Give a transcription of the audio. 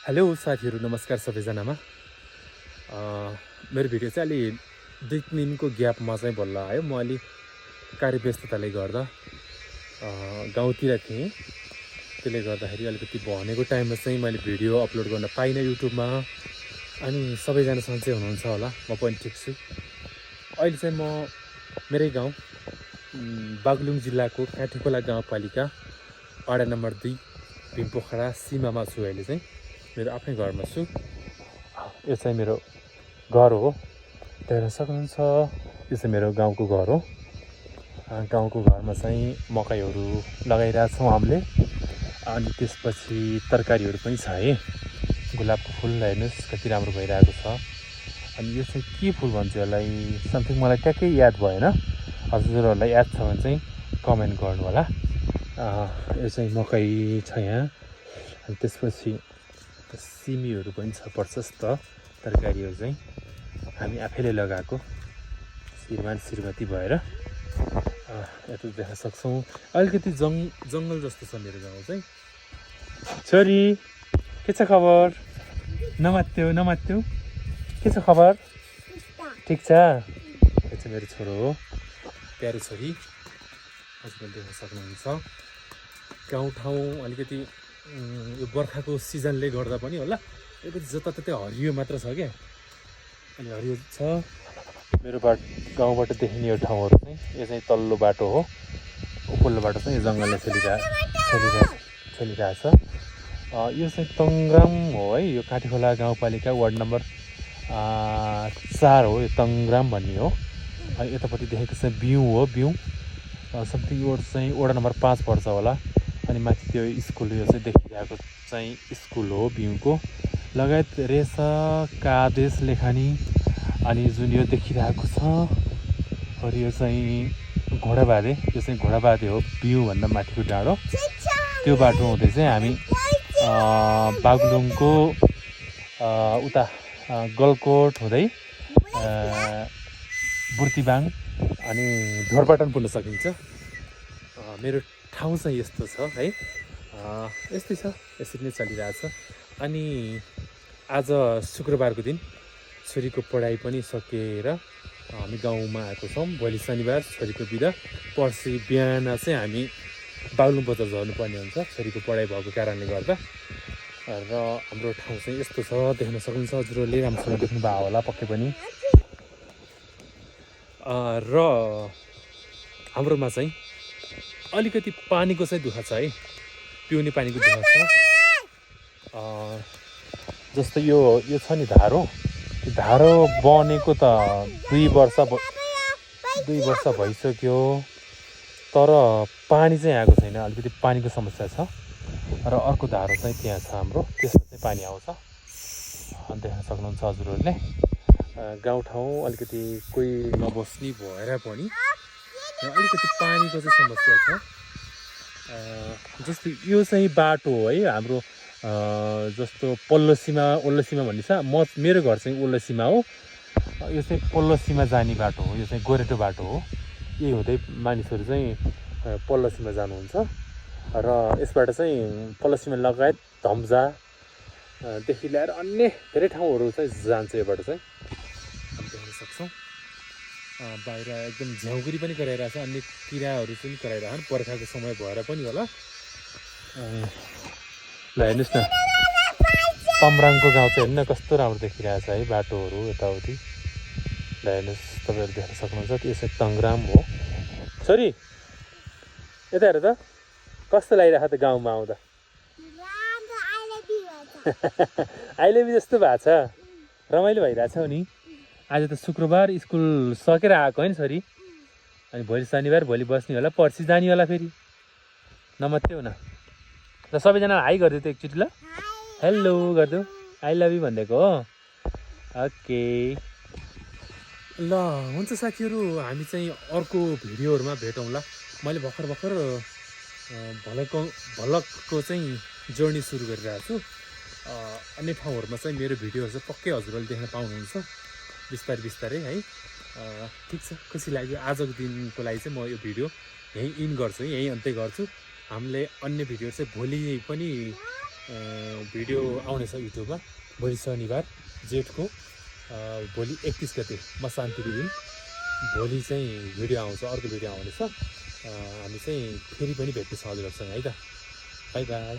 Hello साथीहरू, नमस्कार सबैजनामा। मेरो भिडियो चाहिँ अलि 2 दिनको ग्यापमा चाहिँ बल्ल आयो। म अलि कार्यव्यस्तताले गर्दा गाउँतिर थिएँ। त्यसले गर्दाखेरि अलिकति भनेको टाइममा चाहिँ मैले भिडियो अपलोड गर्न पाइनँ युट्युबमा। अनि सबैजना सन्चै हुनुहुन्छ होला, म पनि ठिक छु। अहिले चाहिँ म मेरै गाउँ बागलुङ जिल्लाको काठीखोला गाउँपालिका वडा नम्बर 2 भीमपोखरा सीमामा छु। अहिले चाहिँ मेरो आफ्नै घरमा छु। यो चाहिँ मेरो घर हो, देख्न सक्नुहुन्छ। यो चाहिँ मेरो गाउँको घर हो। गाउँको घरमा चाहिँ मकैहरू लगाइरहेको छौँ हामीले। अनि त्यसपछि तरकारीहरू पनि छ है। गुलाबको फुल हेर्नुहोस् कति राम्रो भइरहेको छ। अनि यो चाहिँ के फुल भन्छ यसलाई, समथिङ मलाई ट्याक्कै याद भएन। हजुरहरूलाई याद छ भने चाहिँ कमेन्ट गर्नु होला। यो चाहिँ मकै छ यहाँ। अनि त्यसपछि सिमीहरू पनि छ, प्रशस्त तरकारीहरू चाहिँ हामी आफैले लगाएको श्रीमती भएर यता देख्न सक्छौँ। अलिकति जङ्गल जस्तो छ मेरो गाउँ चाहिँ। छोरी के छ खबर? नमात्यो के छ खबर? ठिक छ। यो चाहिँ मेरो छोरो हो, प्यारो छोरी। हजुरले देख्न सक्नुहुन्छ। गाउँठाउँ अलिकति यो बर्खाको सिजनले गर्दा पनि होला, अलिकति जताततै हरियो मात्र छ क्या। अनि हरियो छ। मेरो गाउँबाट देखिने यो ठाउँहरू चाहिँ, यो चाहिँ तल्लो बाटो हो। उपल्लो बाटो चाहिँ यो जङ्गलले छेलिरहेछ। यो चाहिँ तङ्ग्राम हो है। यो काठीखोला गाउँपालिका वार्ड नम्बर 4 हो। यो तङ्ग्राम भन्ने हो। अनि यतापट्टि देखेको चाहिँ बिउँ हो। बिउँ समथिङ यो चाहिँ वडा नम्बर 5 पर्छ होला। अनि माथि त्यो स्कुल यो चाहिँ देखिरहेको चाहिँ स्कुल हो बिउको। लगायत रेसा कादेश लेखानी। अनि जुन यो देखिरहेको छ अनि यो चाहिँ घोडाबाधे। यो चाहिँ घोडाबाधे हो, बिउभन्दा माथिको डाँडो। त्यो बाटो हुँदै चाहिँ हामी बागलुङको उता गलकोट हुँदै बुर्तिबाङ अनि ढोरपाटन पुग्न सकिन्छ। मेरो ठाउँ चाहिँ यस्तो छ है। यस्तै छ, यसरी नै चलिरहेछ। अनि आज शुक्रबारको दिन छोरीको पढाइ पनि सकेर हामी गाउँमा आएको छौँ। भोलि शनिबार छोरीको बिदा। पर्सि बिहान चाहिँ हामी बागलुङ बजार झर्नुपर्ने हुन्छ छोरीको पढाइ भएको कारणले गर्दा। र हाम्रो ठाउँ चाहिँ यस्तो छ, देख्न सक्नुहुन्छ। हजुरहरूले राम्रोसँग देख्नुभयो होला पक्कै पनि। र हाम्रोमा चाहिँ अलिकति पानीको चाहिँ दुःख छ है। पिउने पानीको दुःख छ। जस्तो यो छ नि धारो। धारो बनेको त 2 वर्ष भइसक्यो, तर पानी चाहिँ आएको छैन। अलिकति पानीको समस्या छ। र अर्को धारो चाहिँ त्यहाँ छ हाम्रो, त्यसमा चाहिँ पानी आउँछ। देख्न सक्नुहुन्छ हजुरहरूले। गाउँठाउँ अलिकति कोही नबस्ने भएर पनि अलिकति पानीको चाहिँ समस्या छ। जस्तो यो चाहिँ बाटो हो है हाम्रो। जस्तो पल्लो सीमा ओल्लो सीमा भन्ने छ। मेरो घर चाहिँ ओल्लो सीमा हो। यो चाहिँ पल्लो सीमा जाने बाटो हो। यो चाहिँ गोरेटो बाटो हो। यही हुँदै मानिसहरू चाहिँ पल्लो सीमा जानुहुन्छ। र यसबाट चाहिँ पल्लो सीमा लगायत धम्जादेखि ल्याएर अन्य धेरै ठाउँहरू चाहिँ जान्छ योबाट चाहिँ। हामी देख्न सक्छौँ। बाहिर एकदम झ्याउगुरी पनि कराइरहेको छ। अन्य किराहरू पनि कराइरहेछन्, बर्खाको समय भएर पनि होला। ल हेर्नुहोस् न, तम्राङको गाउँ चाहिँ हेर्नु न कस्तो राम्रो देखिरहेछ है, बाटोहरू यताउति। ल हेर्नुहोस्, तपाईँहरू देख्न सक्नुहुन्छ। यो चाहिँ तङ्ग्राम हो। छोरी यता हेर त, कस्तो लागिरहेको त गाउँमा आउँदा? आइलेबी जस्तो भएको छ, रमाइलो भइरहेछ नि। आज त शुक्रबार, स्कुल सकेर आएको होइन छोरी? अनि भोलि शनिबार, भोलि बस्ने होला, पर्सि जाने होला फेरि। नमात्रै हो न। ल सबैजना हाई गरिदियो त एकचोटि। ल हेलो गरिदियो, आई लभ यु भनिदिएको हो। ओके ल हुन्छ साथीहरू, हामी चाहिँ अर्को भिडियोहरूमा भेटौँला। मैले भर्खर भलकको चाहिँ जर्नी सुरु गरिरहेको छु। अन्य ठाउँहरूमा चाहिँ मेरो भिडियोहरू चाहिँ पक्कै हजुरहरूले देख्न पाउनुहुन्छ बिस्तारै है। ठिक छ, खुसी लाग्यो। आजको दिनको लागि चाहिँ म यो भिडियो यहीँ इन गर्छु, यहीँ अन्त्य गर्छु। हामीले अन्य भिडियो चाहिँ भोलि पनि भिडियो आउनेछ युट्युबमा भोलि शनिबार जेठको भोलि 31 गते म शान्तिको दिन भोलि चाहिँ भिडियो आउँछ, अर्को भिडियो आउनेछ। हामी चाहिँ फेरि पनि भेट्नेछौँ हजुरहरूसँग है त। By by.